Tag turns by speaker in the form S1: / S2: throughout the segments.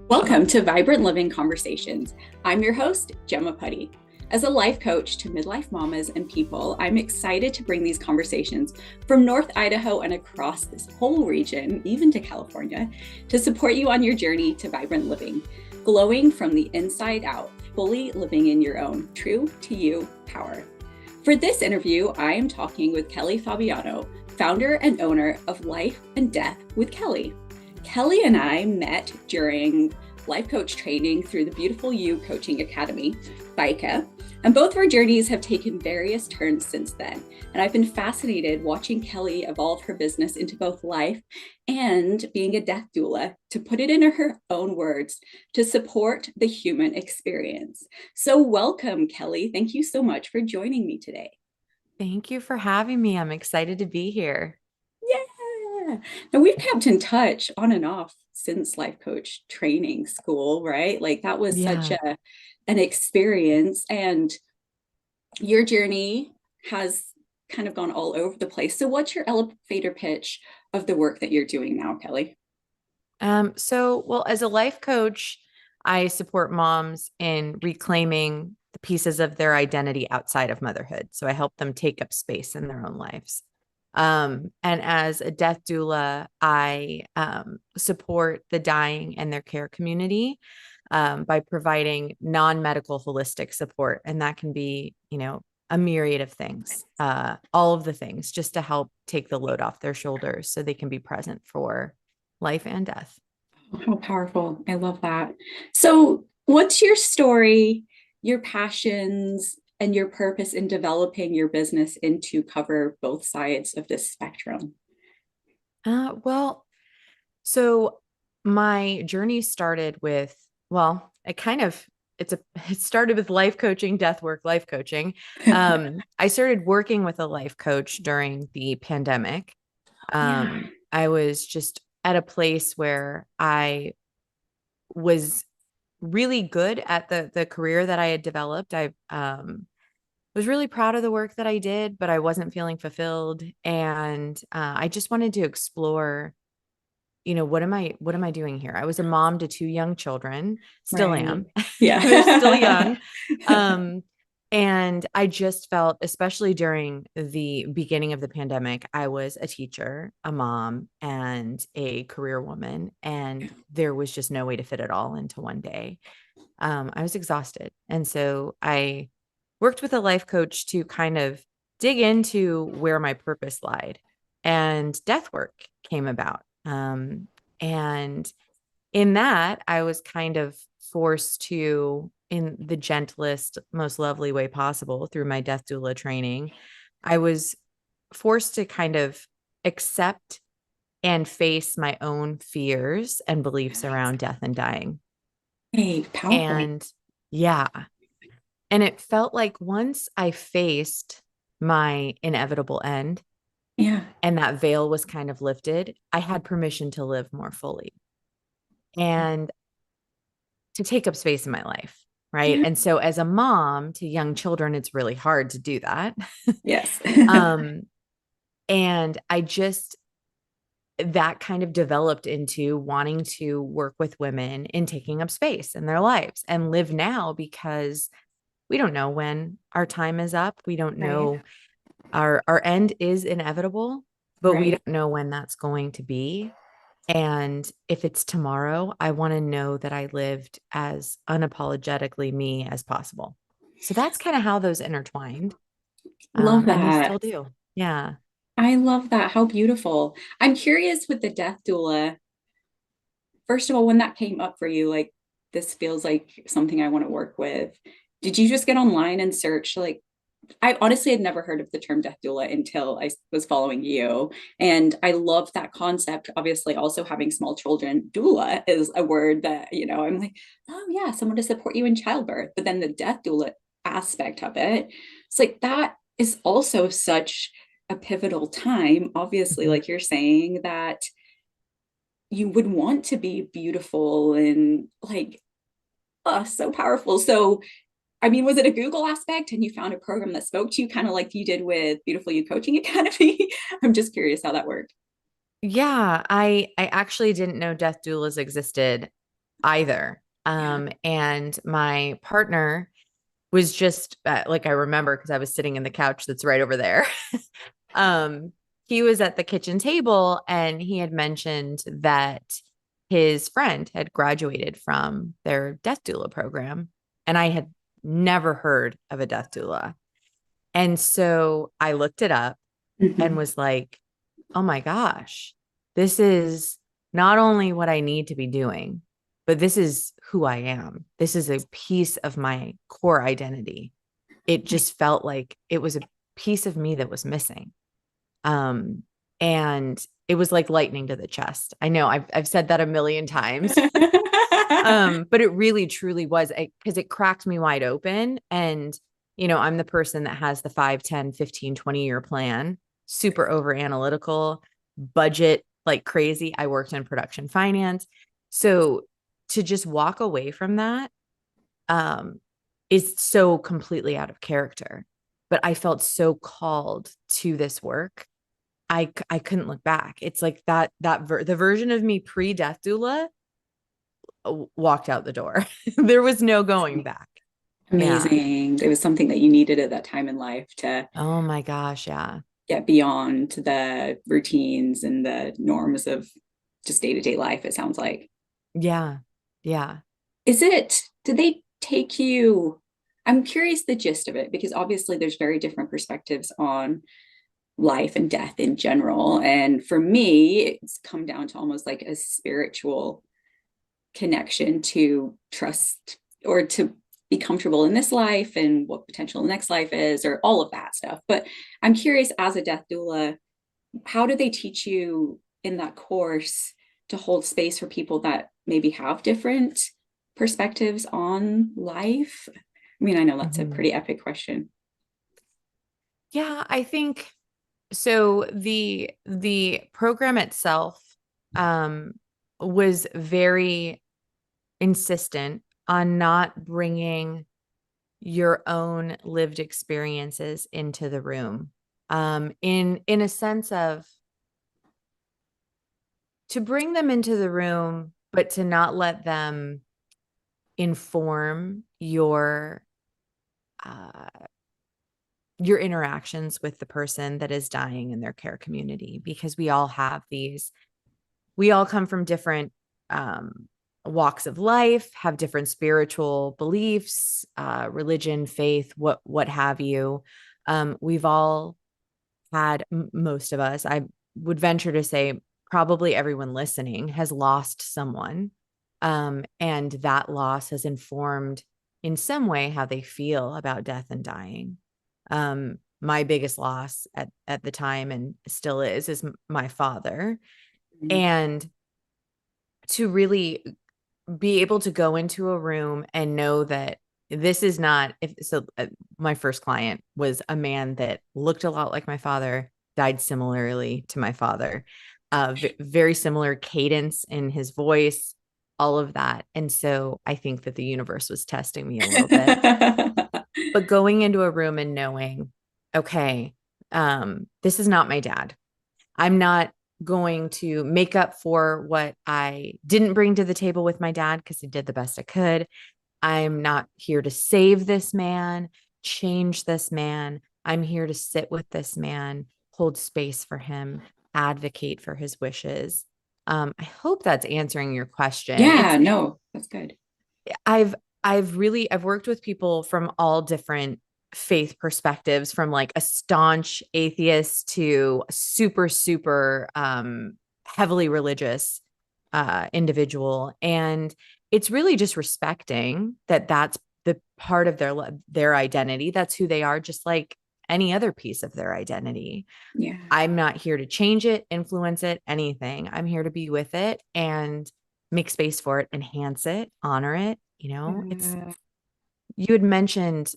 S1: Welcome to Vibrant Living Conversations. I'm your host, Gemma Putty. As a life coach to midlife mamas and people, I'm excited to bring these conversations from North Idaho and across this whole region, even to California, to support you on your journey to vibrant living, glowing from the inside out, fully living in your own true to you power. For this interview, I am talking with Kelly Fabiano, founder and owner of Life and Death with Kelly. Kelly and I met during life coach training through the Beautiful You Coaching Academy, BICA, and both of our journeys have taken various turns since then. And I've been fascinated watching Kelly evolve her business into both life and being a death doula, to put it in her own words, to support the human experience. So welcome, Kelly. Thank you so much for joining me today.
S2: Thank you for having me. I'm excited to be here.
S1: Yeah. Now we've kept in touch on and off since life coach training school, right? Like that was such
S2: Yeah.
S1: an experience, and your journey has kind of gone all over the place. So what's your elevator pitch of the work that you're doing now, Kelly?
S2: Well, as a life coach, I support moms in reclaiming the pieces of their identity outside of motherhood. So I help them take up space in their own lives. And as a death doula, I support the dying and their care community by providing non-medical holistic support. And that can be, a myriad of things, all of the things, just to help take the load off their shoulders so they can be present for life and death.
S1: How powerful. I love that. So what's your story, your passions, and your purpose in developing your business into cover both sides of this spectrum?
S2: Well, so my journey started with, well, it kind of it started with life coaching, death work, life coaching. I started working with a life coach during the pandemic.
S1: Yeah.
S2: I was just at a place where I was really good at the career that I had developed. I was really proud of the work that I did, but I wasn't feeling fulfilled, and I just wanted to explore. What am I doing here? I was a mom to two young children, still
S1: Right.
S2: am. They're still
S1: Yeah.
S2: young. Um, and I just felt, especially during the beginning of the pandemic, I was a teacher, a mom, and a career woman, and there was just no way to fit it all into one day. I was exhausted. And so I worked with a life coach to kind of dig into where my purpose lied. And death work came about. And in that, I was kind of forced to, in the gentlest, most lovely way possible through my death doula training, I was forced to kind of accept and face my own fears and beliefs around death and dying.
S1: Hey, powerful.
S2: And yeah, and it felt like once I faced my inevitable end
S1: Yeah.
S2: and that veil was kind of lifted, I had permission to live more fully and to take up space in my life. Right.
S1: Yeah.
S2: And so as a mom to young children, it's really hard to do that.
S1: Yes.
S2: um, and that kind of developed into wanting to work with women in taking up space in their lives and live now, because we don't know when our time is up. We don't
S1: Right.
S2: know, our end is inevitable, but we
S1: Right.
S2: don't know when that's going to be. And if it's tomorrow, I want to know that I lived as unapologetically me as possible. So that's kind of how those intertwined.
S1: Love
S2: And they
S1: that.
S2: still do. Yeah.
S1: I love that. How beautiful. I'm curious with the death doula. First of all, when that came up for you, like this feels like something I want to work with. Did you just get online and search like I honestly had never heard of the term death doula until I was following you. And I love that concept. Obviously, also having small children, doula is a word that, I'm like, oh, yeah, someone to support you in childbirth. But then the death doula aspect of it, it's like that is also such a pivotal time. Obviously,
S2: Mhm.
S1: like you're saying, that you would want to be beautiful and like, oh, so powerful. So I mean, was it a Google aspect and you found a program that spoke to you, kind of like you did with Beautiful You Coaching Academy? I'm just curious how that worked.
S2: Yeah, I actually didn't know death doulas existed either. And my partner was just like, I remember because I was sitting in the couch that's right over there. um, he was at the kitchen table and he had mentioned that his friend had graduated from their death doula program. And I had never heard of a death doula. And so I looked it up and
S1: Mhm.
S2: was like, oh my gosh, this is not only what I need to be doing, but this is who I am. This is a piece of my core identity. It just felt like it was a piece of me that was missing. Um, and it was like lightning to the chest. I know I've said that a million times. But it really truly was, because it cracked me wide open. And, I'm the person that has the 5, 10, 15, 20-year plan, super over analytical, budget like crazy. I worked in production finance. So to just walk away from that um, is so completely out of character. But I felt so called to this work. I couldn't look back. It's like the version of me pre-death doula walked out the door. There was no going back. Yeah.
S1: Amazing. It was something that you needed at that time in life to
S2: Oh my gosh. Yeah.
S1: get beyond the routines and the norms of just day-to-day life, it sounds like.
S2: Yeah. Yeah.
S1: Did they take you? I'm curious the gist of it because obviously there's very different perspectives on life and death in general. And for me, it's come down to almost like a spiritual connection to trust or to be comfortable in this life and what potential the next life is, or all of that stuff. But I'm curious, as a death doula, how do they teach you in that course to hold space for people that maybe have different perspectives on life? I mean, I know that's a
S2: Mhm.
S1: pretty epic question.
S2: Yeah, I think so. The program itself um was very insistent on not bringing your own lived experiences into the room. In a sense of, to bring them into the room, but to not let them inform uh, your interactions with the person that is dying in their care community, because we all come from different um, walks of life, have different spiritual beliefs, religion, faith, what have you. We've all had, most of us, I would venture to say, probably everyone listening has lost someone. And that loss has informed in some way how they feel about death and dying. My biggest loss at the time, and still is my father. And to really be able to go into a room and know that this is not, if so my first client was a man that looked a lot like my father, died similarly to my father, very similar cadence in his voice, all of that. And so I think that the universe was testing me a little bit. But going into a room and knowing, okay, this is not my dad. I'm not going to make up for what I didn't bring to the table with my dad because he did the best I could. I'm not here to save this man, change this man. I'm here to sit with this man, hold space for him, advocate for his wishes. I hope that's answering your question.
S1: Yeah, no, that's good.
S2: I've I've worked with people from all different faith perspectives, from like a staunch atheist to a super heavily religious individual. And it's really just respecting that that's the part of their identity. That's who they are, just like any other piece of their identity.
S1: Yeah.
S2: I'm not here to change it, influence it, anything. I'm here to be with it and make space for it, enhance it, honor it. It's,
S1: Yeah.
S2: you had mentioned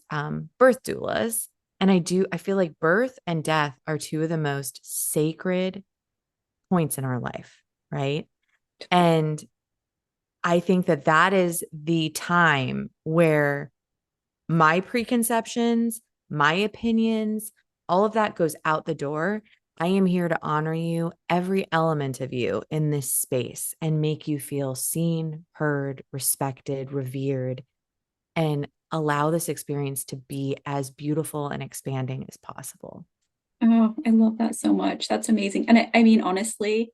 S2: birth doulas. And I feel like birth and death are two of the most sacred points in our life, right? And I think that that is the time where my preconceptions, my opinions, all of that goes out the door. I am here to honor you, every element of you in this space, and make you feel seen, heard, respected, revered, and allow this experience to be as beautiful and expanding as possible.
S1: Oh, I love that so much. That's amazing. And I mean, honestly,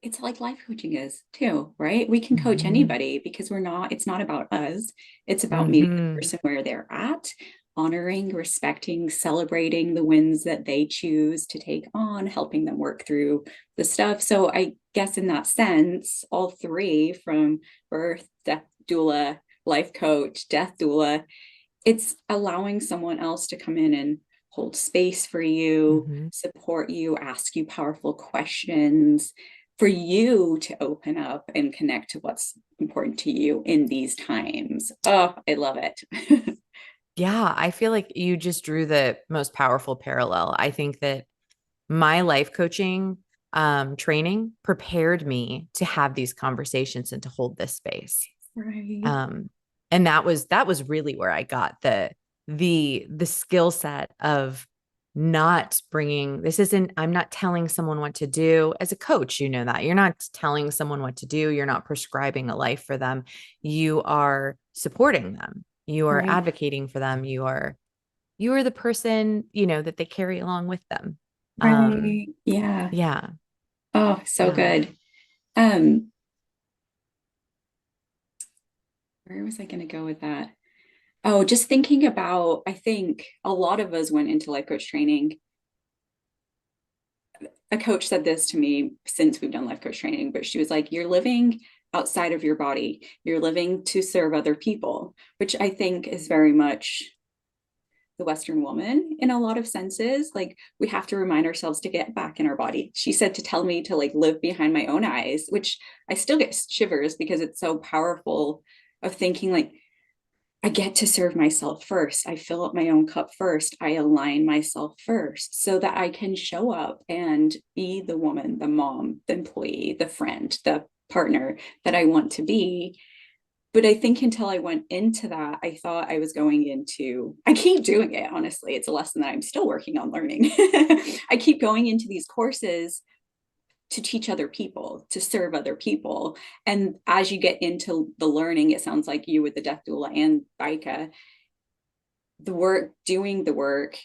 S1: it's like life coaching is too, right? We can coach
S2: Mm-hmm.
S1: anybody because it's not about us. It's about meeting the
S2: Mm-hmm.
S1: person where they're at, honoring, respecting, celebrating the wins that they choose to take on, helping them work through the stuff. So I guess in that sense, all three from birth, death doula, life coach, death doula, it's allowing someone else to come in and hold space for you,
S2: Mm-hmm.
S1: support you, ask you powerful questions, for you to open up and connect to what's important to you in these times. Oh, I love it.
S2: Yeah, I feel like you just drew the most powerful parallel. I think that my life coaching training prepared me to have these conversations and to hold this space.
S1: Right.
S2: Um, and that was really where I got the skill set of not bringing this isn't I'm not telling someone what to do as a coach. You know that you're not telling someone what to do, you're not prescribing a life for them, you are supporting them, you are
S1: Right.
S2: advocating for them, you are the person, that they carry along with them. um
S1: Right. Yeah.
S2: yeah.
S1: Oh, so
S2: Yeah.
S1: good. Um, where was I going to go with that? Oh, just thinking about, I think a lot of us went into life coach training. A coach said this to me since we've done life coach training, but she was like, you're living outside of your body. You're living to serve other people, which I think is very much the Western woman in a lot of senses. Like we have to remind ourselves to get back in our body. She said to tell me to like live behind my own eyes, which I still get shivers because it's so powerful of thinking like, I get to serve myself first. I fill up my own cup first. I align myself first so that I can show up and be the woman, the mom, the employee, the friend, the partner that I want to be. But I think until I went into that, I thought I was going into, I keep doing it, honestly. It's a lesson that I'm still working on learning. I keep going into these courses to teach other people, to serve other people. And as you get into the learning, it sounds like you with the death doula and Baika, the work, doing the work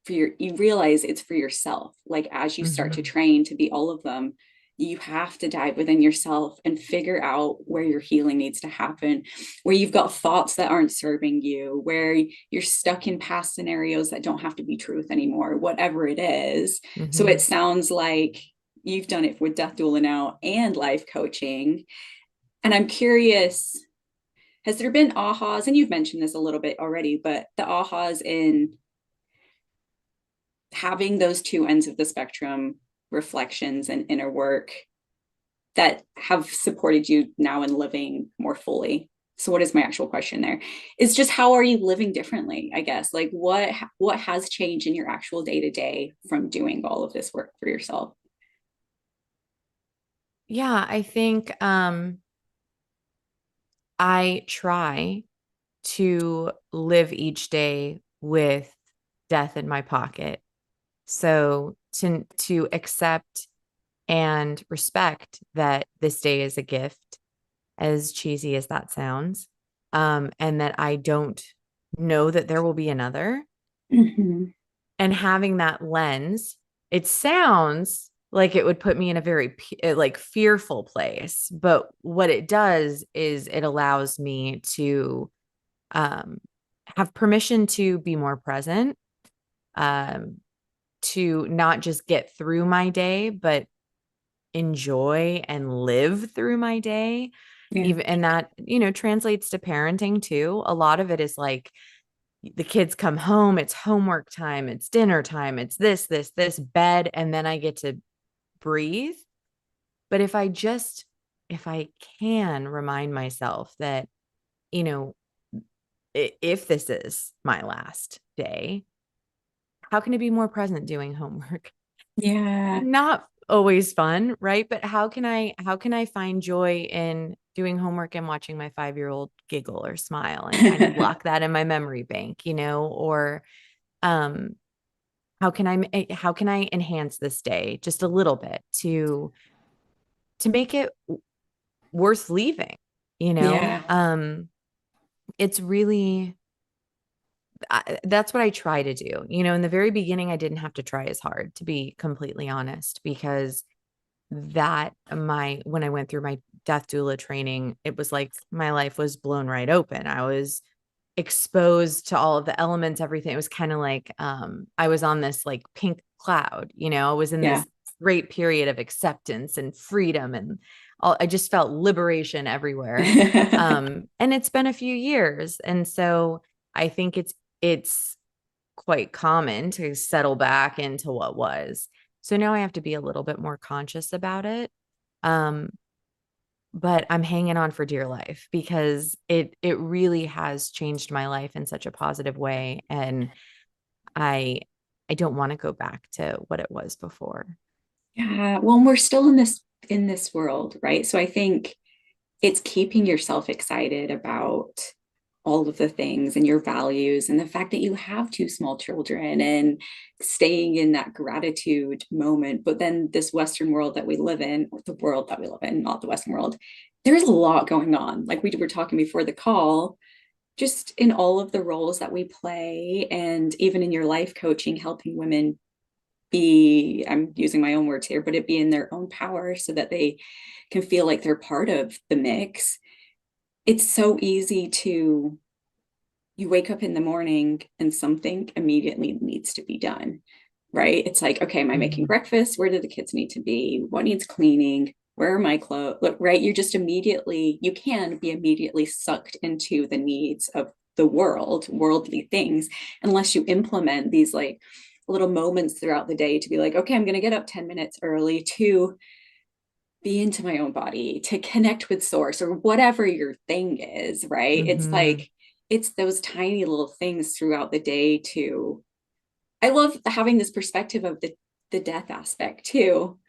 S1: for you realize it's for yourself. Like as you start to
S2: Mm-hmm.
S1: train to be all of them, you have to dive within yourself and figure out where your healing needs to happen, where you've got thoughts that aren't serving you, where you're stuck in past scenarios that don't have to be truth anymore, whatever it is. So
S2: Mm-hmm.
S1: it sounds like you've done it with death doula now and life coaching. And I'm curious, has there been ahas, and you've mentioned this a little bit already, but the ahas in having those two ends of the spectrum, reflections and inner work, that have supported you now in living more fully? So what is my actual question there? It's just how are you living differently, I guess? Like what has changed in your actual day-to-day from doing all of this work for yourself?
S2: Yeah, I think I try to live each day with death in my pocket. So to accept and respect that this day is a gift, as cheesy as that sounds, and that I don't know that there will be another.
S1: Mm-hmm.
S2: And having that lens, it sounds like it would put me in a very like fearful place, but what it does is it allows me to um, have permission to be more present, um, to not just get through my day, but enjoy and live through my day.
S1: Yeah.
S2: Even and that, translates to parenting too. A lot of it is like the kids come home, it's homework time, it's dinner time, it's this, bed, and then I get to breathe. But if I can remind myself that, you know, if this is my last day, how can I be more present doing homework?
S1: Yeah.
S2: Not always fun, right? But how can I find joy in doing homework and watching my 5-year-old giggle or smile and kind of lock that in my memory bank, or um how can I enhance this day just a little bit to make it worth leaving, you know?
S1: Yeah.
S2: It's really that's what I try to do. You know, in the very beginning, I didn't have to try as hard, to be completely honest, because when I went through my death doula training, it was like my life was blown right open. I was exposed to all of the elements, everything. It was kind of like I was on this like pink cloud, you know, I was in
S1: Yeah.
S2: this great period of acceptance and freedom and I just felt liberation everywhere. And it's been a few years. And so I think it's quite common to settle back into what was. So now I have to be a little bit more conscious about it. Um, but I'm hanging on for dear life because it really has changed my life in such a positive way. And I I don't want to go back to what it was before.
S1: Yeah. Well, we're still in this world, right? So I think it's keeping yourself excited about all of the things and your values and the fact that you have two small children and staying in that gratitude moment. But then this Western world that we live in, or the world that we live in, not the Western world, there's a lot going on. Like we were talking before the call, just in all of the roles that we play, and even in your life coaching, helping women be, I'm using my own words here, but it be in their own power so that they can feel like they're part of the mix. It's so easy to, you wake up in the morning and something immediately needs to be done, right? It's like, okay, am I making
S2: Mhm.
S1: breakfast? Where do the kids need to be? What needs cleaning? Where are my clothes? Look, right? You're just immediately, you can be immediately sucked into the needs of the world, worldly things, unless you implement these like little moments throughout the day to be like, okay, I'm going to get up 10 minutes early to be into my own body, to connect with source or whatever your thing is, right? It's
S2: Mhm.
S1: like, it's those tiny little things throughout the day to, I love having this perspective of the death aspect too.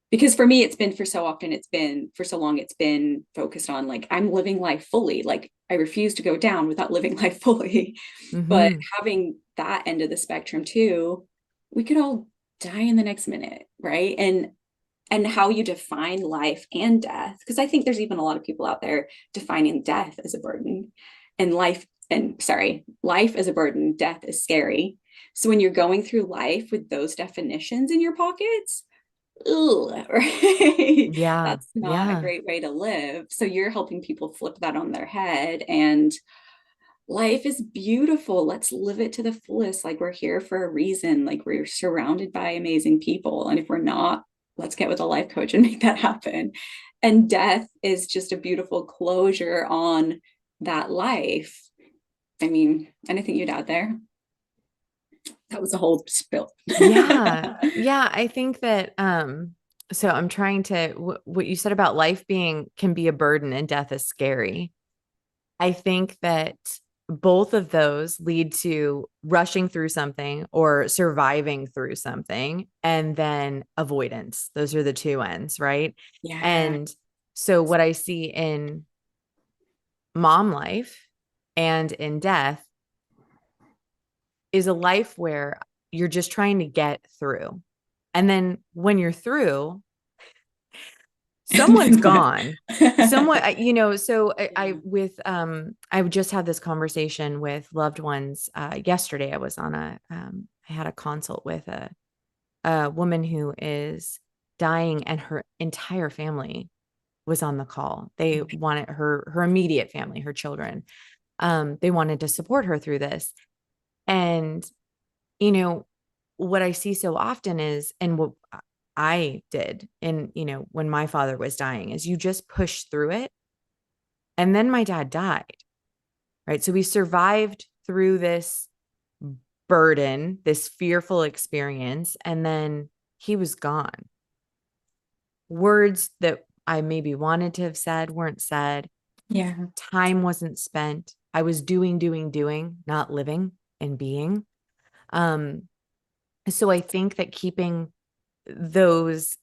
S1: Because for me, it's been for so often, it's been for so long, it's been focused on like, I'm living life fully. Like, I refuse to go down without living life fully. But
S2: Mhm.
S1: having that end of the spectrum too, we could all die in the next minute, right? And how you define life and death, because I think there's even a lot of people out there defining death as a burden and life as a burden, death is scary. So when you're going through life with those definitions in your pockets, ooh, right?
S2: Yeah.
S1: That's not a
S2: Yeah.
S1: great way to live. So you're helping people flip that on their head, and life is beautiful. Let's live it to the fullest. Like we're here for a reason. Like we're surrounded by amazing people. And if we're not, let's get with a life coach and make that happen. And death is just a beautiful closure on that life. I mean, anything you'd add there? That was a whole spill.
S2: Yeah. Yeah. I think that, so I'm trying to, what you said about life being can be a burden and death is scary. I think that both of those lead to rushing through something or surviving through something and then avoidance. Those are the two ends, right?
S1: Yeah.
S2: And so what I see in mom life and in death is a life where you're just trying to get through. And then when you're through, someone's gone. Someone, you know, so I
S1: Yeah.
S2: with I just had this conversation with loved ones yesterday. I had a consult with a woman who is dying and her entire family was on the call. They wanted her immediate family, her children. They wanted to support her through this. And you know, what I see so often is, and what I did, and you know, when my father was dying, is you just push through it. And then my dad died, right? So we survived through this burden, this fearful experience, and then he was gone. Words that I maybe wanted to have said weren't said.
S1: Yeah.
S2: Time wasn't spent. I was doing, not living and being. Um, so I think that keeping those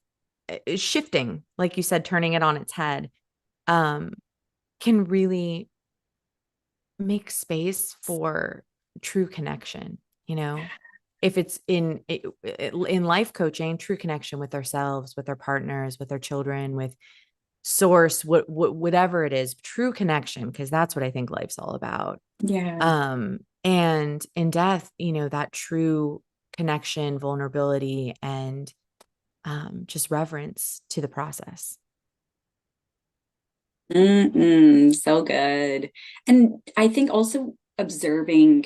S2: shifting, like you said, turning it on its head, um, can really make space for true connection, you know? if it's in life coaching, true connection with ourselves, with our partners, with our children, with source, whatever it is, true connection, because that's what I think life's all about.
S1: Yeah.
S2: And in death, that true connection, vulnerability, and just reverence to the process.
S1: So good. And I think also observing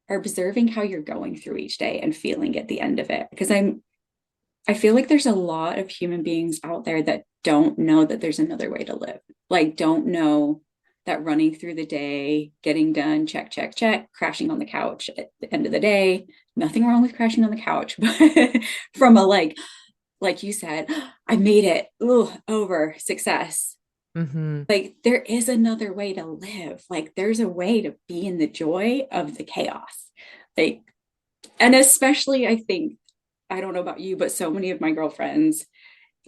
S1: how you're going through each day and feeling at the end of it. Because I feel like there's a lot of human beings out there that don't know that there's another way to live. Like, don't know that running through the day, getting done, check, check, check, crashing on the couch at the end of the day, nothing wrong with crashing on the couch, but from a like you said, I made it, ooh, over, success.
S2: Mm-hmm.
S1: Like, there is another way to live. Like, there's a way to be in the joy of the chaos. Like, and especially, I think, I don't know about you, but so many of my girlfriends,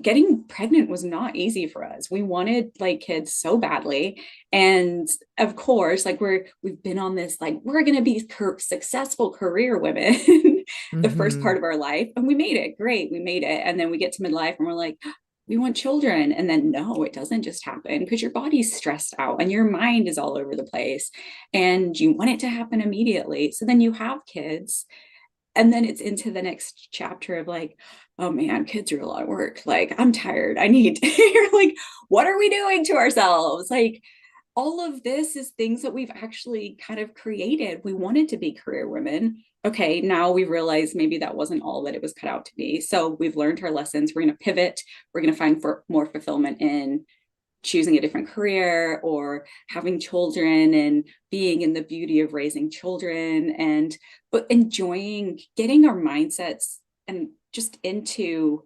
S1: getting pregnant was not easy for us. We wanted like kids so badly. And of course, like we've been on this, like, we're going to be successful career women the first
S2: Mm-hmm.
S1: part of our life. And we made it. Great. We made it. And then we get to midlife and we're like, we want children. And then no, it doesn't just happen, because your body's stressed out and your mind is all over the place and you want it to happen immediately. So then you have kids, and then it's into the next chapter of like, oh man, kids are a lot of work. Like, I'm tired. I need, you're like, what are we doing to ourselves? Like, all of this is things that we've actually kind of created. We wanted to be career women. Okay, now we realize maybe that wasn't all that it was cut out to be. So we've learned our lessons. We're going to pivot. We're going to find more fulfillment in choosing a different career or having children and being in the beauty of raising children, and but enjoying getting our mindsets and just into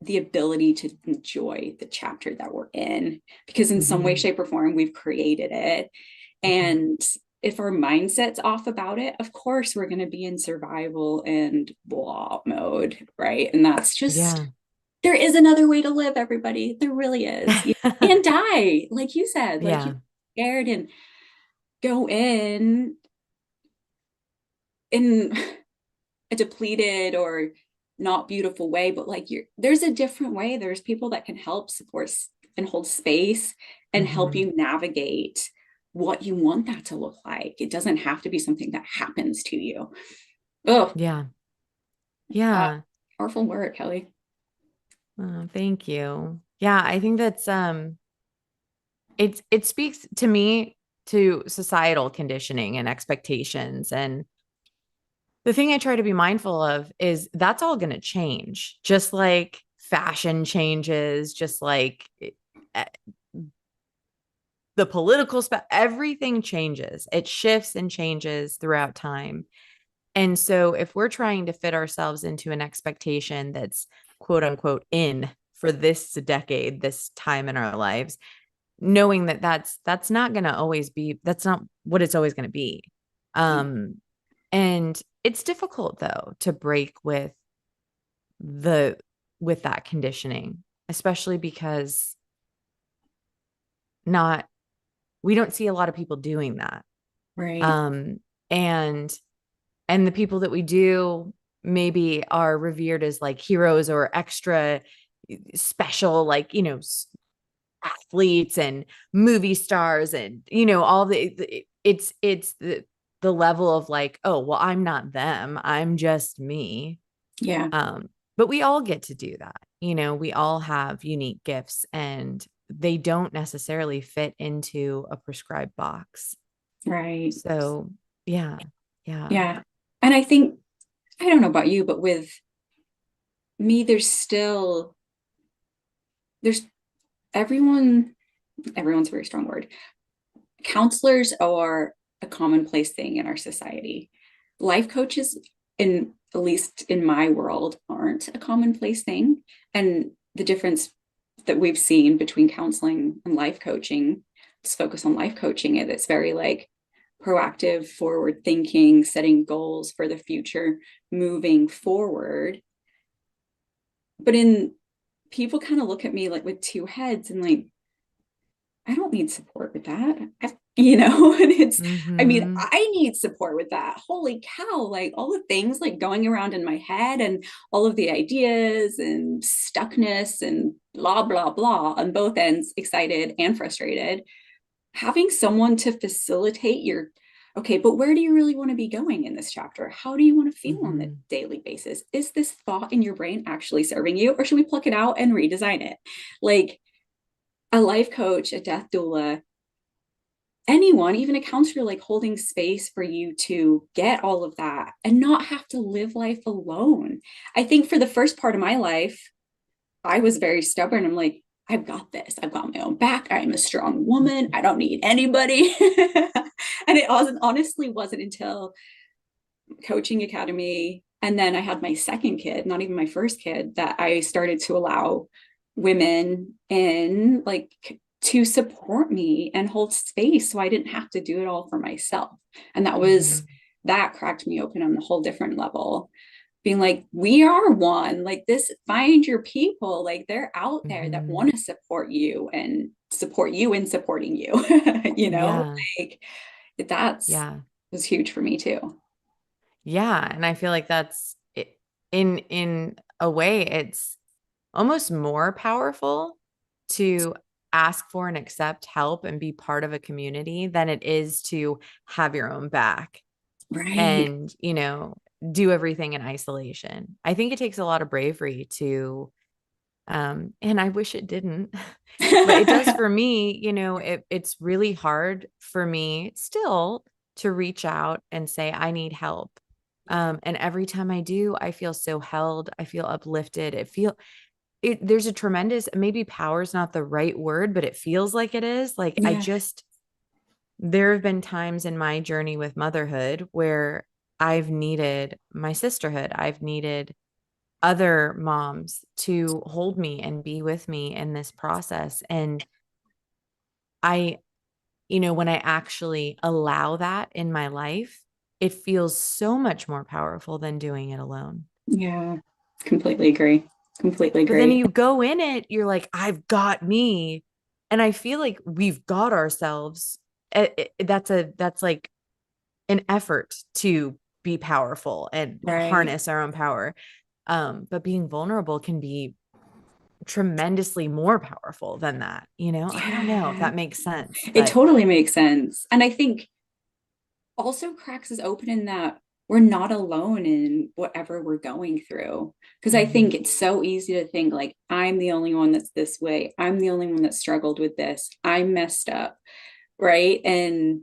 S1: the ability to enjoy the chapter that we're in, because in some way,
S2: Mm-hmm.
S1: shape, or form we've created it.
S2: Mm-hmm.
S1: And if our mindset's off about it, of course we're going to be in survival and blah mode, right? And that's just,
S2: Yeah.
S1: there is another way to live, everybody. There really is. And die, like you said, like you
S2: Yeah.
S1: scared and go in a depleted or not beautiful way, but like there's a different way. There's people that can help support and hold space and help
S2: Mm-hmm.
S1: you navigate what you want that to look like. It doesn't have to be something that happens to you. Oh,
S2: Yeah. Yeah.
S1: powerful word, Kelly.
S2: Oh, thank you. Yeah, I think that's it speaks to me to societal conditioning and expectations. And the thing I try to be mindful of is that's all going to change, just like fashion changes, just like eh, the political everything changes. It shifts and changes throughout time. And so if we're trying to fit ourselves into an expectation that's quote unquote in for this decade, this time in our lives, knowing that that's not going to always be, that's not what it's always going to be. Um and it's difficult though to break the with that conditioning, especially because not we don't see a lot of people doing that.
S1: Right.
S2: Um and the people that we do maybe are revered as like heroes or extra special, like, athletes and movie stars and, all it's the level of like, oh, well, I'm not them. I'm just me.
S1: Yeah.
S2: But we all get to do that. We all have unique gifts and they don't necessarily fit into a prescribed box.
S1: Right.
S2: So, yeah. Yeah.
S1: Yeah. And I think, I don't know about you, but with me, there's everyone's a very strong word. Counselors are a commonplace thing in our society. Life coaches, in at least in my world, aren't a commonplace thing. And the difference that we've seen between counseling and life coaching, let's focus on life coaching. It's very like proactive, forward thinking, setting goals for the future, moving forward. But in people kind of look at me like with two heads and like, I don't need support with that. I've And it's, I mean,
S2: Mm-hmm.
S1: I need support with that. Holy cow, like all the things like going around in my head and all of the ideas and stuckness and blah, blah, blah on both ends, excited and frustrated. Having someone to facilitate your, okay, but where do you really want to be going in this chapter? How do you want to feel on the
S2: Mm-hmm.
S1: daily basis? Is this thought in your brain actually serving you, or should we pluck it out and redesign it? Like a life coach, a death doula, anyone, even a counselor, like holding space for you to get all of that and not have to live life alone. I think for the first part of my life, I was very stubborn. I'm like, I've got this. I've got my own back. I'm a strong woman. I don't need anybody. And it honestly wasn't until coaching academy, and then I had my second kid, not even my first kid, that I started to allow women in, like, to support me and hold space so I didn't have to do it all for myself. And
S2: Mm-hmm.
S1: that cracked me open on a whole different level, being like, we are one, like this, find your people, like they're out there that
S2: Mm-hmm.
S1: want to support you and support you in supporting you.
S2: Yeah.
S1: Like that's
S2: Yeah.
S1: was huge for me too.
S2: Yeah. And I feel like that's it, in a way, it's almost more powerful to ask for and accept help and be part of a community than it is to have your own back
S1: Right.
S2: and, do everything in isolation. I think it takes a lot of bravery to, and I wish it didn't, but it does for me. It's really hard for me still to reach out and say, I need help. And every time I do, I feel so held. I feel uplifted. There's a tremendous, maybe power is not the right word, but it feels like it is. Like
S1: Yeah.
S2: there have been times in my journey with motherhood where I've needed my sisterhood. I've needed other moms to hold me and be with me in this process. And I, when I actually allow that in my life, it feels so much more powerful than doing it alone.
S1: Yeah. Completely agree. Completely
S2: But then
S1: agree.
S2: you go in it, you're like, I've got me. And I feel like we've got ourselves. That's like an effort to be powerful and
S1: Right.
S2: harness our own power. But being vulnerable can be tremendously more powerful than that. I don't know if
S1: Yeah.
S2: that makes sense,
S1: It
S2: but
S1: totally makes sense. And I think also cracks is open in that we're not alone in whatever we're going through. Because I
S2: mhm,
S1: think it's so easy to think like, I'm the only one that's this way. I'm the only one that struggled with this. I'm messed up. Right. And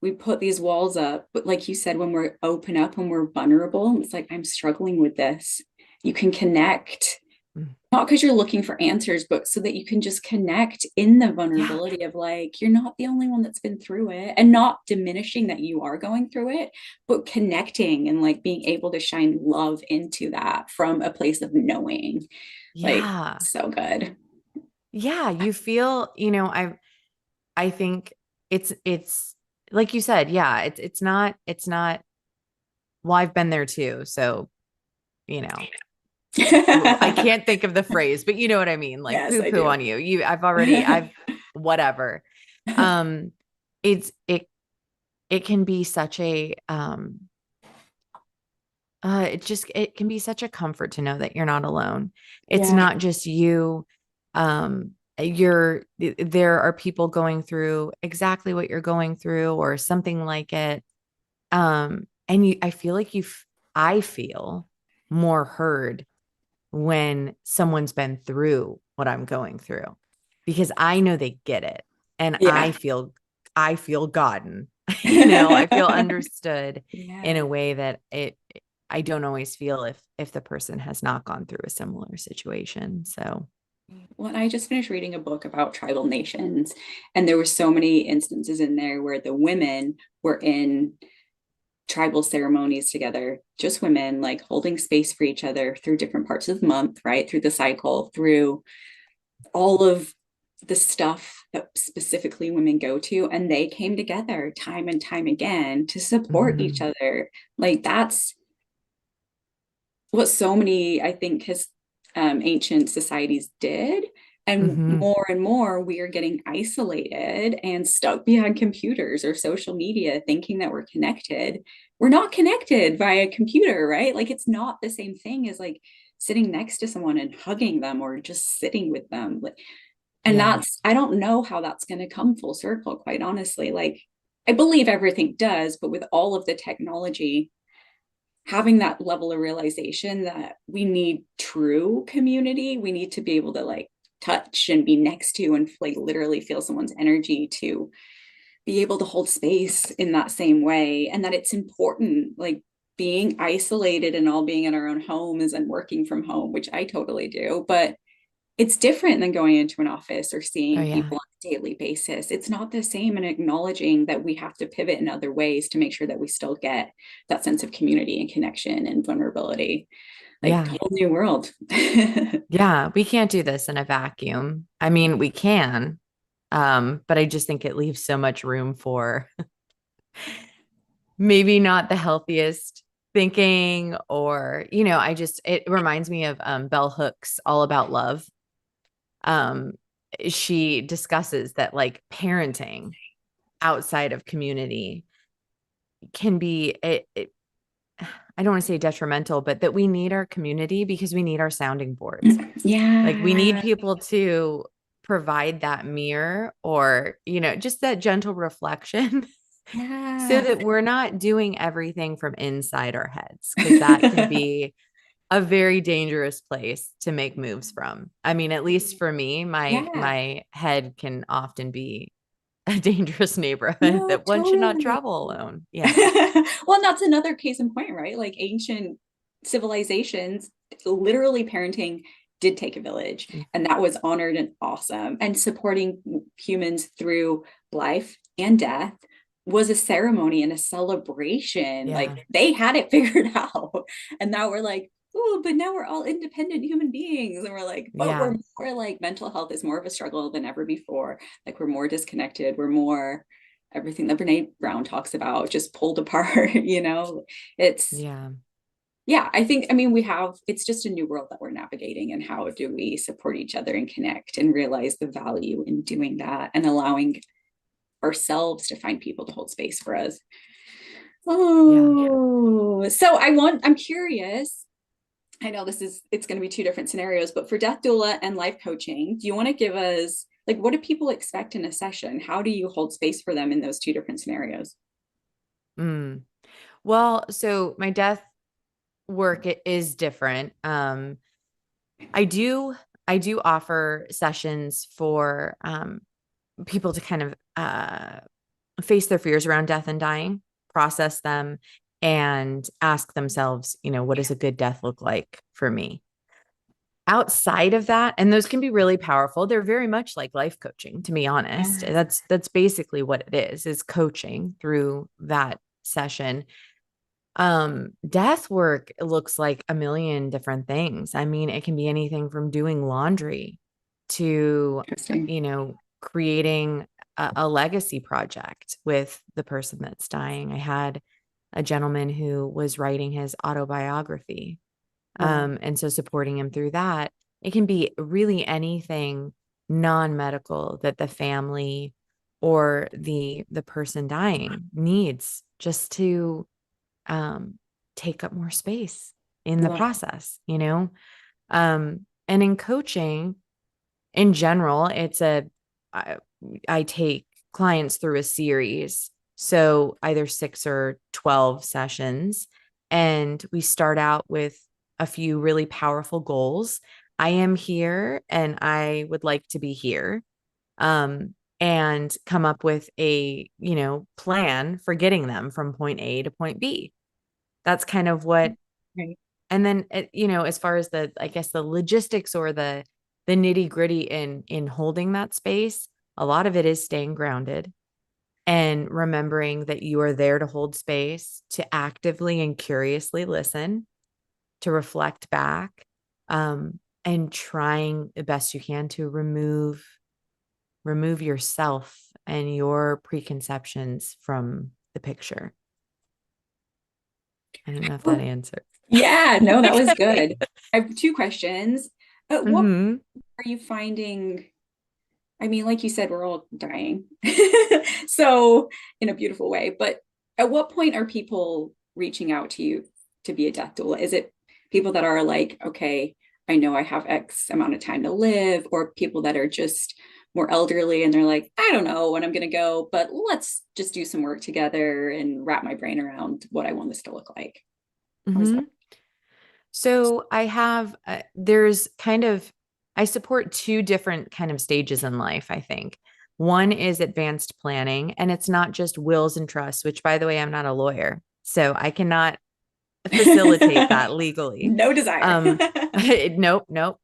S1: we put these walls up. But like you said, when we're open up, when we're vulnerable, it's like, I'm struggling with this. You can connect,
S2: mm,
S1: not because you're looking for answers, but so that you can just connect in the
S2: yeah,
S1: vulnerability of like, you're not the only one that's been through it, and not diminishing that you are going through it, but connecting and like being able to shine love into that from a place of knowing. Like,
S2: yeah,
S1: so good.
S2: yeah. You feel, I think it's like you said, yeah, it's not, well, I've been there too. So, you know, I can't think of the phrase, but you know what I mean? Like
S1: Yes,
S2: poo
S1: I
S2: poo
S1: do.
S2: on you. I've whatever. Um, it's, it can be such a, it can be such a comfort to know that you're not alone. It's
S1: Yeah.
S2: not just you. There are people going through exactly what you're going through or something like it. And I feel like I feel more heard when someone's been through what I'm going through because I know they get it and
S1: Yeah.
S2: I feel gotten. I feel understood in
S1: Yeah.
S2: a way that I don't always feel if the person has not gone through a similar situation. So,
S1: Well, I just finished reading a book about tribal nations, and there were so many instances in there where the women were in tribal ceremonies together, just women, like holding space for each other through different parts of the month, right? Through the cycle, through all of the stuff that specifically women go to. And they came together time and time again to support each
S2: mhm.
S1: other. Like that's what so many, I think, has ancient societies did. And
S2: Mm-hmm.
S1: more, we are getting isolated and stuck behind computers or social media, thinking that we're connected. We're not connected via computer, right? Like it's not the same thing as like sitting next to someone and hugging them or just sitting with them. And
S2: Yeah.
S1: I don't know how that's going to come full circle, quite honestly. Like, I believe everything does, but with all of the technology, having that level of realization that we need true community, we need to be able to like touch and be next to and like literally feel someone's energy to be able to hold space in that same way. And that it's important, like being isolated and all being in our own homes and working from home, which I totally do. But it's different than going into an office or
S2: Oh
S1: seeing
S2: yeah.
S1: people on a daily basis. It's not the same, and acknowledging that we have to pivot in other ways to make sure that we still get that sense of community and connection and vulnerability. Like
S2: Yeah.
S1: whole new world.
S2: Yeah. We can't do this in a vacuum. I mean, we can, but I just think it leaves so much room for maybe not the healthiest thinking, or, it reminds me of Bell Hooks' All About Love. Um, she discusses that like parenting outside of community can be I don't want to say detrimental, but that we need our community because we need our sounding boards. Like we need
S1: Yeah.
S2: people to provide that mirror, or, just that gentle reflection so
S1: Yeah.
S2: that we're not doing everything from inside our heads, because that can be a very dangerous place to make moves from. I mean, at least for me, my
S1: Yeah.
S2: my head can often be a dangerous neighborhood
S1: No,
S2: that one should not
S1: totally.
S2: travel alone. Yeah.
S1: Well, and that's another case in point, right? Like ancient civilizations, literally parenting did take a village, and that was honored and awesome. And supporting humans through life and death was a ceremony and a celebration.
S2: Yeah.
S1: Like they had it figured out. And now we're like, oh, but now we're all independent human beings. And we're like, but
S2: Yeah.
S1: we're more like mental health is more of a struggle than ever before. Like we're more disconnected. We're more everything that Brene Brown talks about, just pulled apart, it's,
S2: Yeah.
S1: yeah, I think, I mean, it's just a new world that we're navigating. And how do we support each other and connect and realize the value in doing that and allowing ourselves to find people to hold space for us.
S2: Yeah.
S1: Oh, so I'm curious. I know it's going to be two different scenarios, but for death doula and life coaching, do you want to give us like what do people expect in a session? How do you hold space for them in those two different scenarios?
S2: Mm. Well, so my death work it is different. I do I do offer sessions for people to kind of face their fears around death and dying, process them, and ask themselves, what does a good death look like for me? Outside of that, and those can be really powerful. They're very much like life coaching, to be honest.
S1: Yes.
S2: That's basically what it is coaching through that session. Death work looks like a million different things. I mean, it can be anything from doing laundry to,
S1: Interesting.
S2: creating a legacy project with the person that's dying. I had a gentleman who was writing his autobiography.
S1: Wow.
S2: And so supporting him through that. It can be really anything non-medical that the family or the person dying needs, just to um, take up more space in the
S1: Love.
S2: process. And in coaching in general, I, I take clients through a series. So either 6 or 12 sessions. And we start out with a few really powerful goals. I am here and I would like to be here. And come up with a, plan for getting them from point A to point B. That's kind of what,
S1: Right.
S2: and then, as far as I guess the logistics or the nitty gritty in holding that space, a lot of it is staying grounded and remembering that you are there to hold space, to actively and curiously listen, to reflect back, and trying the best you can to remove yourself and your preconceptions from the picture. I don't know if that
S1: Well,
S2: answers.
S1: yeah, no, that was good. I have two questions. What
S2: Mm-hmm.
S1: are you finding, I mean, like you said, we're all dying. So in a beautiful way, but at what point are people reaching out to you to be a death doula? Is it people that are like, okay, I know I have X amount of time to live, or people that are just more elderly and they're like, I don't know when I'm going to go, but let's just do some work together and wrap my brain around what I want this to look like? How is that?
S2: Mm-hmm. So I have, there's kind of, I support two different kind of stages in life, I think. One is advanced planning, and it's not just wills and trusts, which, by the way, I'm not a lawyer, so I cannot facilitate that legally.
S1: No desire.
S2: Nope, nope.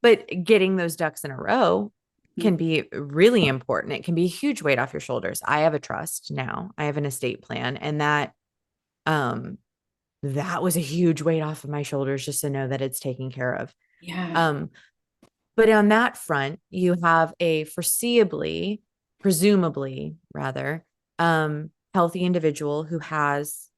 S2: But getting those ducks in a row can be really important. It can be a huge weight off your shoulders. I have a trust now. I have an estate plan, and um, that was a huge weight off of my shoulders just to know that it's taken care of.
S1: Yeah.
S2: Um, but on that front, you have a presumably rather, healthy individual who has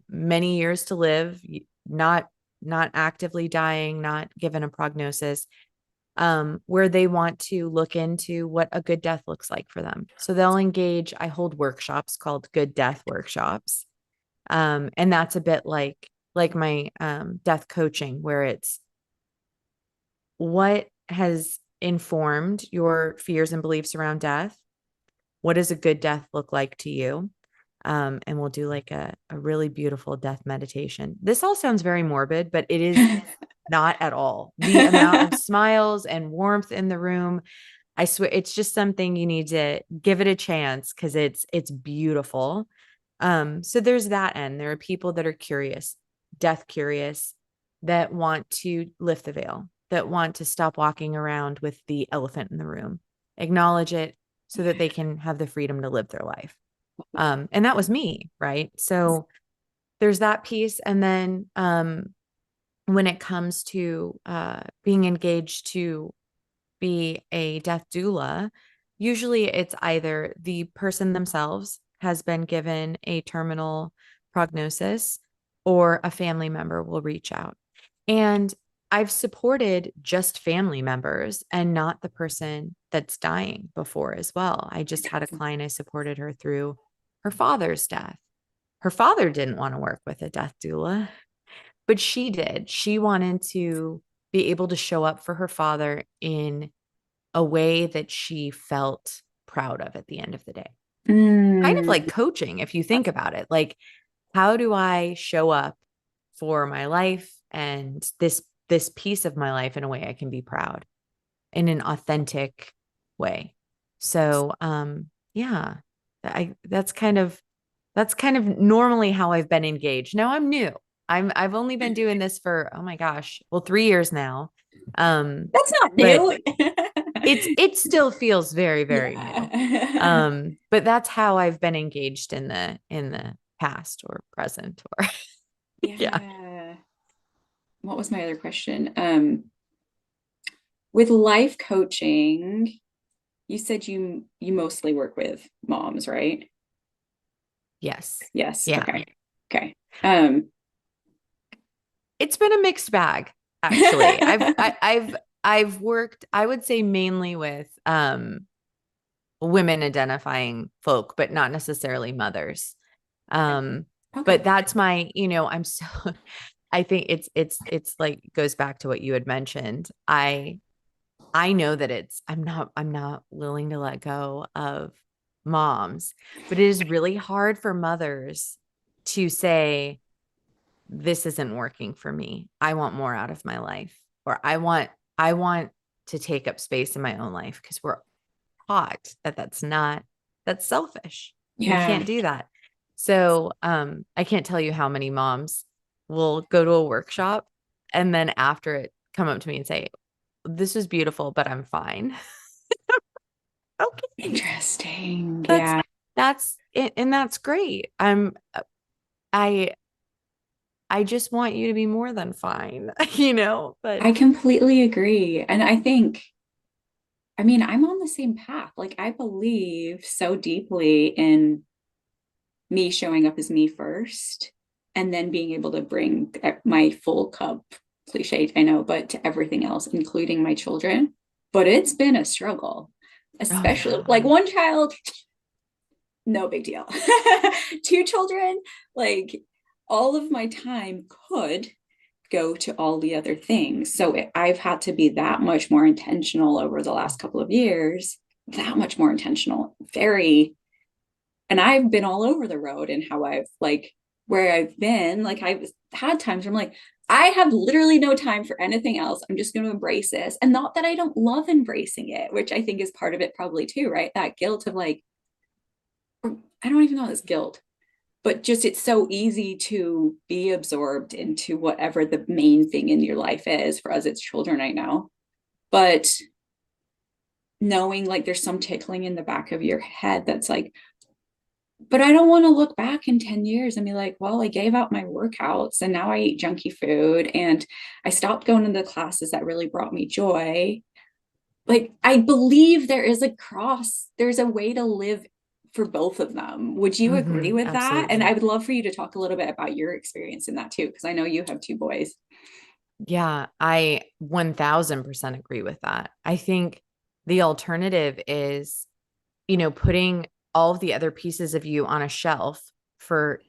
S2: many years to live, not actively dying, not given a prognosis, where they want to look into what a good death looks like for them. So they'll engage. I hold workshops called Good Death Workshops. And that's a bit like my death coaching, where it's what has informed your fears and beliefs around death. What does a good death look like to you? And we'll do like a really beautiful death meditation. This all sounds very morbid, but it is not at all. The amount of smiles and warmth in the room, I swear, it's just something you need to give it a chance, because it's beautiful. So there's that end. There are people that are curious, death curious, that want to lift the veil, that want to stop walking around with the elephant in the room, acknowledge it so that they can have the freedom to live their life. And that was me, right? So there's that piece. And then when it comes to being engaged to be a death doula, usually it's either the person themselves has been given a terminal prognosis, or a family member will reach out. And I've supported just family members and not the person that's dying before as well. I just had a client, I supported her through her father's death. Her father didn't want to work with a death doula, but she did. She wanted to be able to show up for her father in a way that she felt proud of at the end of the day. Kind of like coaching, if you think about it. Like, how do I show up for my life and this piece of my life in a way I can be proud, in an authentic way? So yeah, that's kind of normally how I've been engaged. Now I'm new. I've only been doing this for, oh my gosh, well, 3 years now.
S1: That's not
S2: But
S1: new.
S2: it still feels very, very new.
S1: Yeah.
S2: But that's how I've been engaged in the past or present, or yeah.
S1: Yeah. What was my other question? With life coaching, you said you mostly work with moms, right?
S2: Yes.
S1: Yes.
S2: Yeah.
S1: Okay. Okay.
S2: It's been a mixed bag, actually. I've worked, I would say, mainly with women identifying folk, but not necessarily mothers.
S1: Okay.
S2: But that's my, I'm so I think it's like goes back to what you had mentioned. I know that I'm not willing to let go of moms, but it is really hard for mothers to say, this isn't working for me. I want more out of my life, or I want to take up space in my own life, because we're taught that that's selfish. You
S1: Yeah.
S2: can't do that. So I can't tell you how many moms will go to a workshop and then after it come up to me and say, this is beautiful, but I'm fine. Okay.
S1: Interesting.
S2: That's
S1: Yeah.
S2: that's it, and that's great. I I just want you to be more than fine, but
S1: I completely agree. And I think, I mean, I'm on the same path. Like, I believe so deeply in me showing up as me first, and then being able to bring my full cup cliched, I know, but to everything else, including my children. But it's been a struggle,
S2: Oh
S1: especially like
S2: yeah.
S1: one child, no big deal. Two children, like all of my time could go to all the other things. So I've had to be that much more intentional over the last couple of years, that much more intentional, very. And I've been all over the road and how I've like where I've been, like I've had times where I'm like, I have literally no time for anything else. I'm just going to embrace this. And not that I don't love embracing it, which I think is part of it probably too, right? That guilt of like, I don't even know this guilt, but just it's so easy to be absorbed into whatever the main thing in your life is. For us, it's children right now. But knowing like there's some tickling in the back of your head that's like, but I don't want to look back in 10 years and be like, well, I gave out my workouts and now I eat junky food and I stopped going to the classes that really brought me joy. Like, I believe there is a cross, there's a way to live for both of them. Would you agree with that? And I
S2: Absolutely.
S1: would love for you to talk a little bit about your experience in that too, because I know you have two boys.
S2: Yeah, I 1000% agree with that. I think the alternative is, putting all of the other pieces of you on a shelf for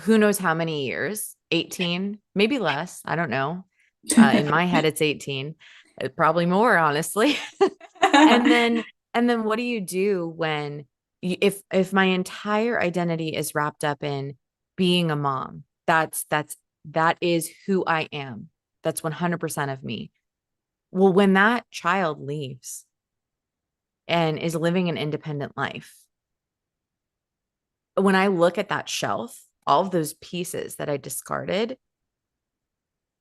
S2: who knows how many years, 18, maybe less. I don't know. In my head, it's 18, probably more, honestly. And then, and then what do you do when if my entire identity is wrapped up in being a mom? That is who I am. That's 100% of me. Well, when that child leaves and is living an independent life, when I look at that shelf, all of those pieces that I discarded,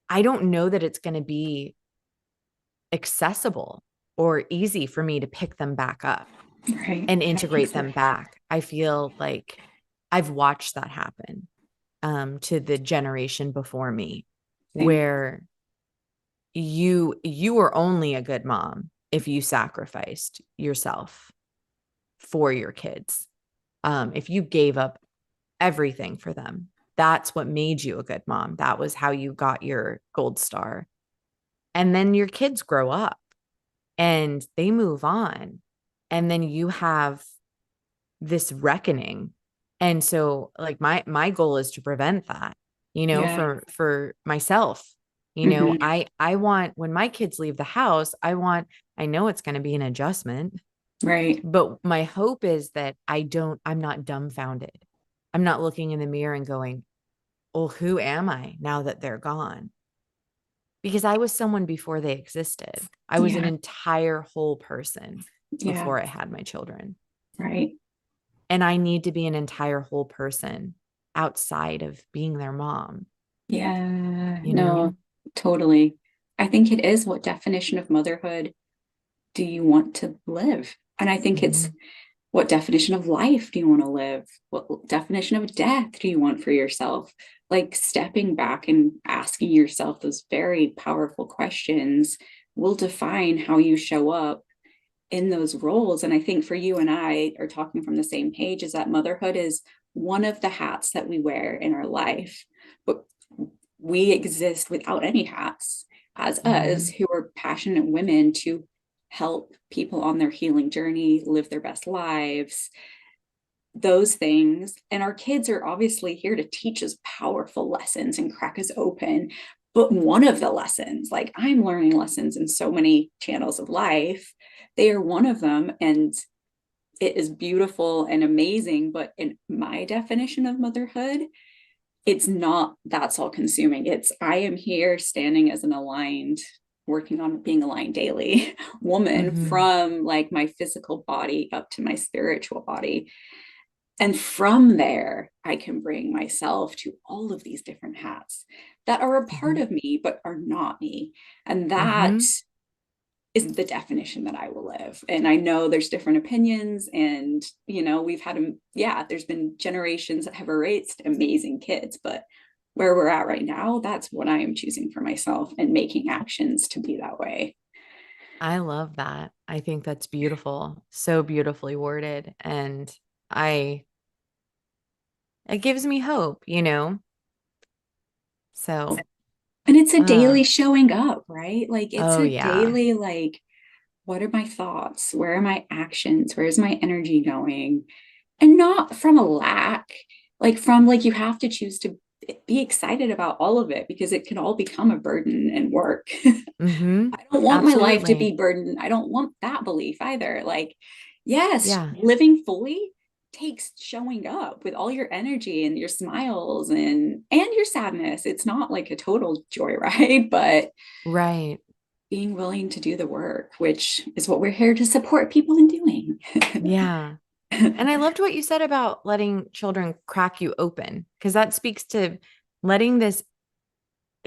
S2: I don't know that it's going to be accessible or easy for me to pick them back up
S1: Right.
S2: and
S1: I think
S2: integrate
S1: so.
S2: them back. I feel like I've watched that happen to the generation before me,
S1: Same.
S2: where you were only a good mom if you sacrificed yourself for your kids. If you gave up everything for them, that's what made you a good mom. That was how you got your gold star. And then your kids grow up and they move on. And then you have this reckoning. And so like my goal is to prevent that,
S1: Yeah.
S2: for myself.
S1: Mm-hmm.
S2: I want when my kids leave the house, I know it's going to be an adjustment,
S1: Right.
S2: but my hope is that I'm not dumbfounded. I'm not looking in the mirror and going, "Well, who am I now that they're gone?" Because I was someone before they existed. I was an
S1: Yeah.
S2: entire whole person
S1: Yeah.
S2: before I had my children.
S1: Right.
S2: And I need to be an entire whole person outside of being their mom,
S1: Yeah.
S2: you
S1: No,
S2: know?
S1: totally. I think it is, what definition of motherhood do you want to live? And I think it's,
S2: Mhm.
S1: what definition of life do you want to live? What definition of death do you want for yourself? Like stepping back and asking yourself those very powerful questions will define how you show up in those roles. And I think for you and I are talking from the same page, is that motherhood is one of the hats that we wear in our life, but we exist without any hats as us
S2: Mhm.
S1: who are passionate women to help people on their healing journey live their best lives, those things. And our kids are obviously here to teach us powerful lessons and crack us open. But one of the lessons, like I'm learning lessons in so many channels of life, they are one of them. And it is beautiful and amazing. But in my definition of motherhood, it's not that's all consuming. It's I am here standing as an aligned, working on being aligned daily woman,
S2: Mhm.
S1: from like my physical body up to my spiritual body. And from there, I can bring myself to all of these different hats that are a part
S2: Mhm.
S1: of me, but are not me. And that
S2: Mhm.
S1: is the definition that I will live. And I know there's different opinions, and, we've had, yeah, there's been generations that have raised amazing kids, but where we're at right now, that's what I am choosing for myself and making actions to be that way.
S2: I love that. I think that's beautiful. So beautifully worded. And I it gives me hope. So
S1: And it's a
S2: uh,
S1: daily showing up, right? Like it's
S2: oh
S1: a
S2: yeah.
S1: daily, like, what are my thoughts? Where are my actions? Where's my energy going? And not from a lack, like from like you have to choose to be excited about all of it because it can all become a burden and work.
S2: Mm-hmm.
S1: I don't want my life to
S2: Absolutely.
S1: be burdened. I don't want that belief either. Like, yes,
S2: Yeah.
S1: living fully takes showing up with all your energy and your smiles and your sadness. It's not like a total joyride, but
S2: Right.
S1: being willing to do the work, which is what we're here to support people in doing.
S2: Yeah. And I loved what you said about letting children crack you open, because that speaks to letting this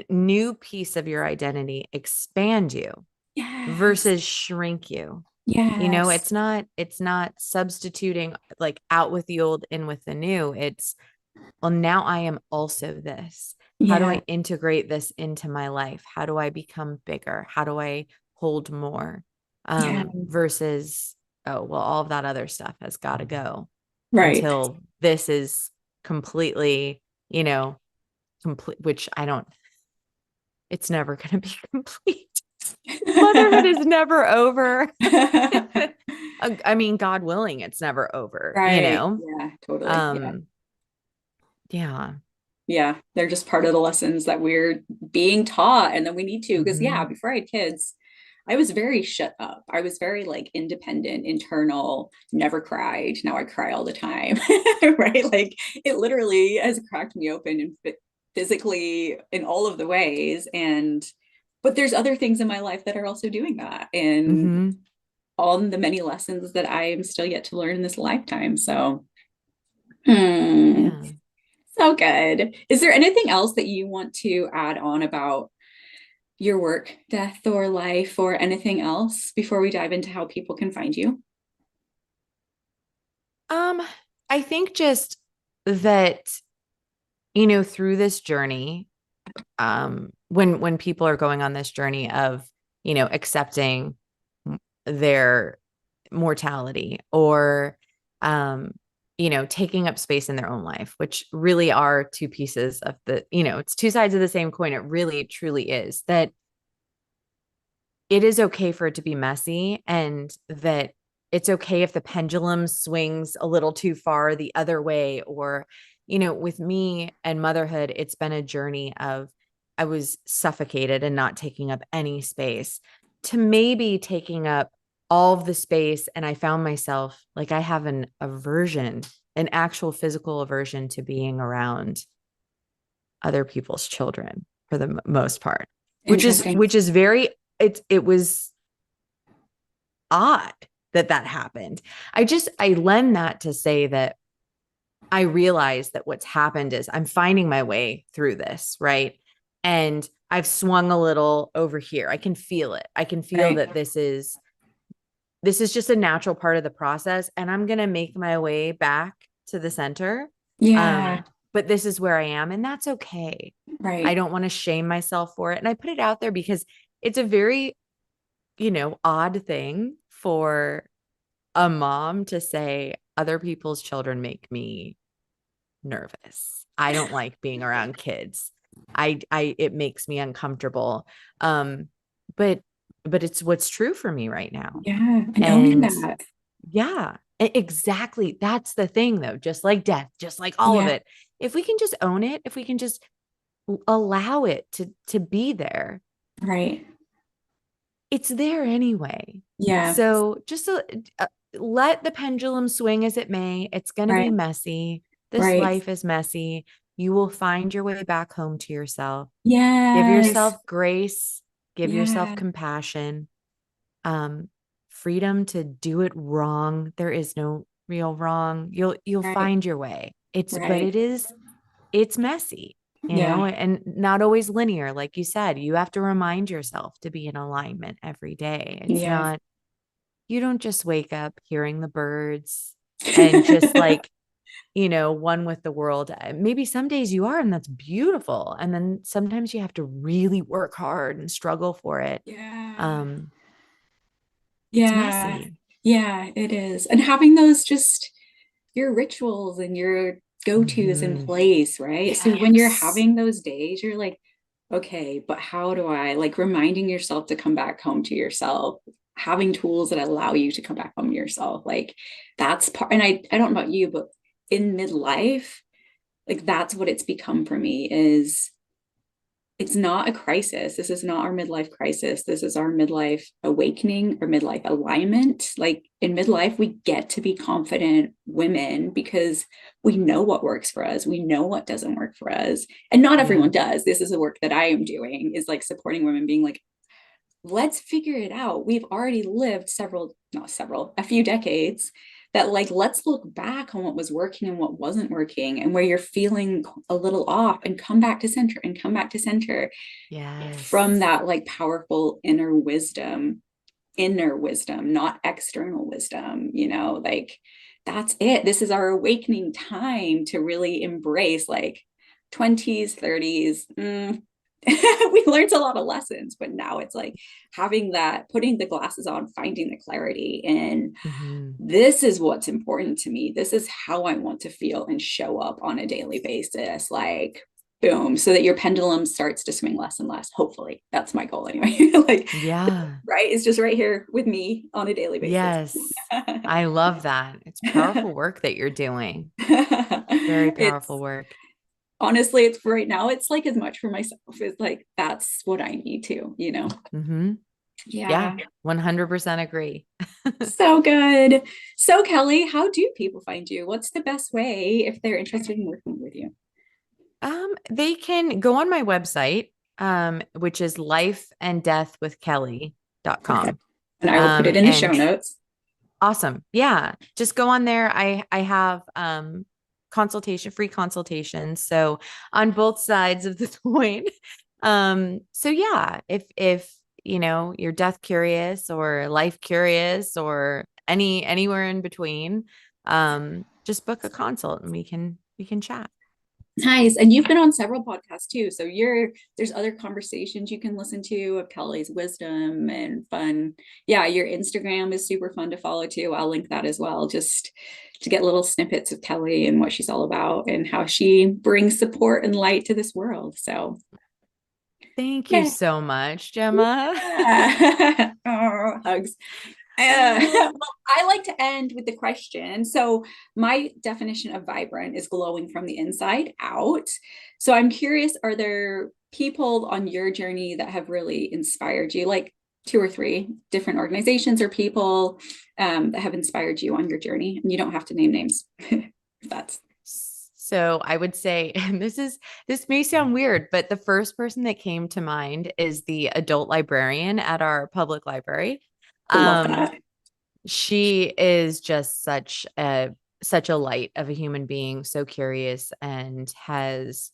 S2: new piece of your identity expand you
S1: Yes.
S2: versus shrink you. You know,
S1: Yes.
S2: it's not substituting like out with the old, in with the new. It's, well, now I am also this. How do
S1: Yeah.
S2: I integrate this into my life? How do I become bigger? How do I hold more?
S1: Yeah.
S2: Versus, oh, well, all of that other stuff has got to go
S1: Right.
S2: until this is completely, you know, complete, which I don't, it's never going to be complete. Motherhood is never over. I mean, God willing, it's never over, you
S1: Right.
S2: know?
S1: Yeah, totally. Yeah.
S2: Um, yeah.
S1: Yeah. They're just part of the lessons that we're being taught and then we need to. Because yeah,
S2: Hmm.
S1: before I had kids, I was very shut up. I was very like independent, internal, never cried. Now I cry all the time. Right. Like it literally has cracked me open and physically in all of the ways. And but there's other things in my life that are also doing that. And
S2: Hmm.
S1: on the many lessons that I am still yet to learn in this lifetime. So, hmm,
S2: Yeah.
S1: so good. Is there anything else that you want to add on about your work, death, or life, or anything else before we dive into how people can find you?
S2: Um, I think just that, you know, through this journey, when people are going on this journey of, you know, accepting their mortality, or um you know, taking up space in their own life, which really are two pieces of the, you know, it's two sides of the same coin. It really truly is that it is okay for it to be messy, and that it's okay if the pendulum swings a little too far the other way. Or, you know, with me and motherhood, it's been a journey of, I was suffocated and not taking up any space, to maybe taking up all of the space. And I found myself like, I have an aversion, an actual physical aversion to being around other people's children for the most part,
S1: Interesting.
S2: which is very, it was odd that that happened. I lend that to say that I realize that what's happened is I'm finding my way through this, right? And I've swung a little over here. I can feel it. I can feel
S1: Right.
S2: that this is just a natural part of the process, and I'm going to make my way back to the center.
S1: Yeah.
S2: Um but this is where I am, and that's okay. I
S1: Right.
S2: don't want to shame myself for it, and I put it out there because it's a very, you know, odd thing for a mom to say, other people's children make me nervous. I don't like being around kids. It makes me uncomfortable. Um, but it's what's true for me right now.
S1: Yeah. And owning
S2: And
S1: that.
S2: yeah, exactly. That's the thing though, just like death, just like all of
S1: Yeah.
S2: it. If we can just own it, if we can just allow it to be there,
S1: Right.
S2: it's there anyway.
S1: Yeah.
S2: So just let the pendulum swing as it may. It's going to be
S1: Right.
S2: messy. This
S1: Right.
S2: life is messy. You will find your way back home to yourself. Give
S1: Yes.
S2: yourself grace, give yourself
S1: Yeah.
S2: compassion, um, freedom to do it wrong. There is no real wrong. You'll
S1: Right.
S2: find your way. But
S1: Right.
S2: it's messy, you know,
S1: Yeah.
S2: and not always linear. Like you said, you have to remind yourself to be in alignment every day. It's
S1: Yeah.
S2: not, you don't just wake up hearing the birds and just like, you know, one with the world. Maybe some days you are, and that's beautiful. And then sometimes you have to really work hard and struggle for it.
S1: Yeah.
S2: Um, it's
S1: Yeah.
S2: messy.
S1: Yeah, it is. And having those just your rituals and your go-tos in
S2: Mhm.
S1: place, right? So when you're
S2: Yes.
S1: having those days, you're like, okay, but how do I, like, reminding yourself to come back home to yourself, having tools that allow you to come back home to yourself, like that's part. And I don't know about you, but in midlife, like that's what it's become for me is it's not a crisis. This is not our midlife crisis. This is our midlife awakening or midlife alignment. Like in midlife, we get to be confident women because we know what works for us. We know what doesn't work for us. And not
S2: Yeah.
S1: everyone does. This is the work that I am doing, is like supporting women being like, let's figure it out. We've already lived not several, a few decades that, like, let's look back on what was working and what wasn't working and where you're feeling a little off and come back to center and come back to center from
S2: Yes.
S1: that like powerful inner wisdom, not external wisdom, like that's it. This is our awakening time to really embrace like 20s, 30s. We learned a lot of lessons, but now it's like having that, putting the glasses on, finding the clarity. And
S2: Mm-hmm.
S1: this is what's important to me. This is how I want to feel and show up on a daily basis. Like, boom, so that your pendulum starts to swing less and less. Hopefully, that's my goal anyway. Like,
S2: Yeah.
S1: right? It's just right here with me on a daily basis.
S2: Yes. I love that. It's powerful work that you're doing. Very powerful
S1: It's
S2: work.
S1: honestly, it's for right now. It's like as much for myself as like that's what I need to.
S2: Mm-hmm. Yeah.
S1: Yeah.
S2: 100% agree.
S1: So good. So Kelly, how do people find you? What's the best way if they're interested in working with you?
S2: They can go on my website, which is
S1: Okay.
S2: lifeanddeathwithkelly.com.
S1: And I will put it in the show
S2: And
S1: notes.
S2: awesome. Yeah. Just go on there. I have free consultations. So on both sides of the coin. So yeah, if you're death curious or life curious or anywhere in between, just book a consult and we can chat.
S1: Nice. And you've been on several podcasts too. So there's other conversations you can listen to of Kelly's wisdom and fun. Yeah, your Instagram is super fun to follow too. I'll link that as well, just to get little snippets of Kelly and what she's all about and how she brings support and light to this world. So
S2: Thank you
S1: yeah.
S2: so much, Gemma.
S1: Oh, hugs.
S2: Oh.
S1: Well, I like to end with the question. So, my definition of vibrant is glowing from the inside out. So, I'm curious, are there people on your journey that have really inspired you, like two or three different organizations or people that have inspired you on your journey? And you don't have to name names. That's
S2: So I would say, and this may sound weird, but the first person that came to mind is the adult librarian at our public library.
S1: love
S2: Um,
S1: that.
S2: she is just such a light of a human being, so curious, and has,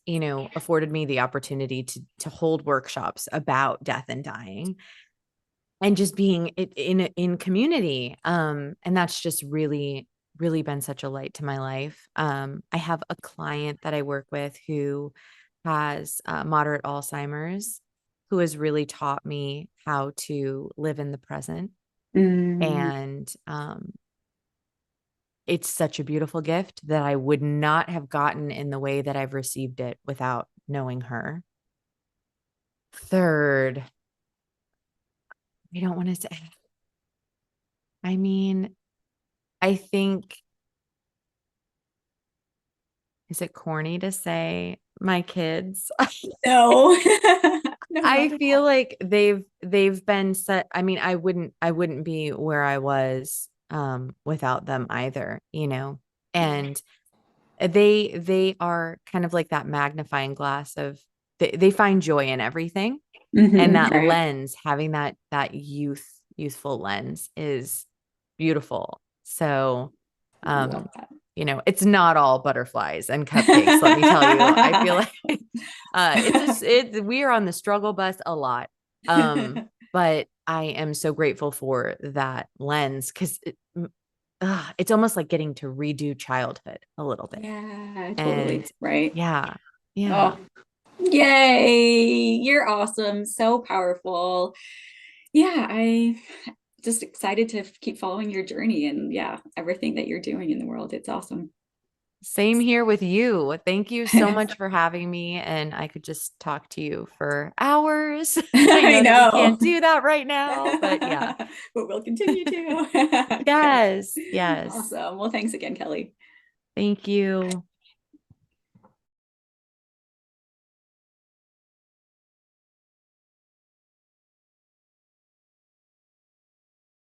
S2: afforded me the opportunity to hold workshops about death and dying and just being in community. And that's just really been such a light to my life. I have a client that I work with who has moderate Alzheimer's, who has really taught me how to live in the present.
S1: Mm,
S2: And it's such a beautiful gift that I would not have gotten in the way that I've received it without knowing her. Third, I don't want to say, I mean, I think, is it corny to say my kids?
S1: no, no,
S2: I
S1: not at
S2: feel
S1: all.
S2: like they've been set. I mean, I wouldn't be where I was without them either. And they are kind of like that magnifying glass of they find joy in everything. And that
S1: Right.
S2: lens, having that youthful lens is beautiful. So
S1: Love
S2: um
S1: that.
S2: it's not all butterflies and cupcakes, let me tell you. I feel like we are on the struggle bus a lot. But I am so grateful for that lens because it's almost like getting to redo childhood a little bit.
S1: Yeah, totally.
S2: And
S1: Right.
S2: yeah, yeah.
S1: Oh, yay. You're awesome. So powerful. Yeah, I just excited to keep following your journey and yeah, everything that you're doing in the world. It's awesome.
S2: Same here with you. Thank you so much for having me. And I could just talk to you for hours. I
S1: I
S2: know that we
S1: know.
S2: can't do that right now, but yeah.
S1: But we'll continue to. Okay.
S2: Yes. Yes.
S1: Awesome. Well, thanks again, Kelly.
S2: Thank you.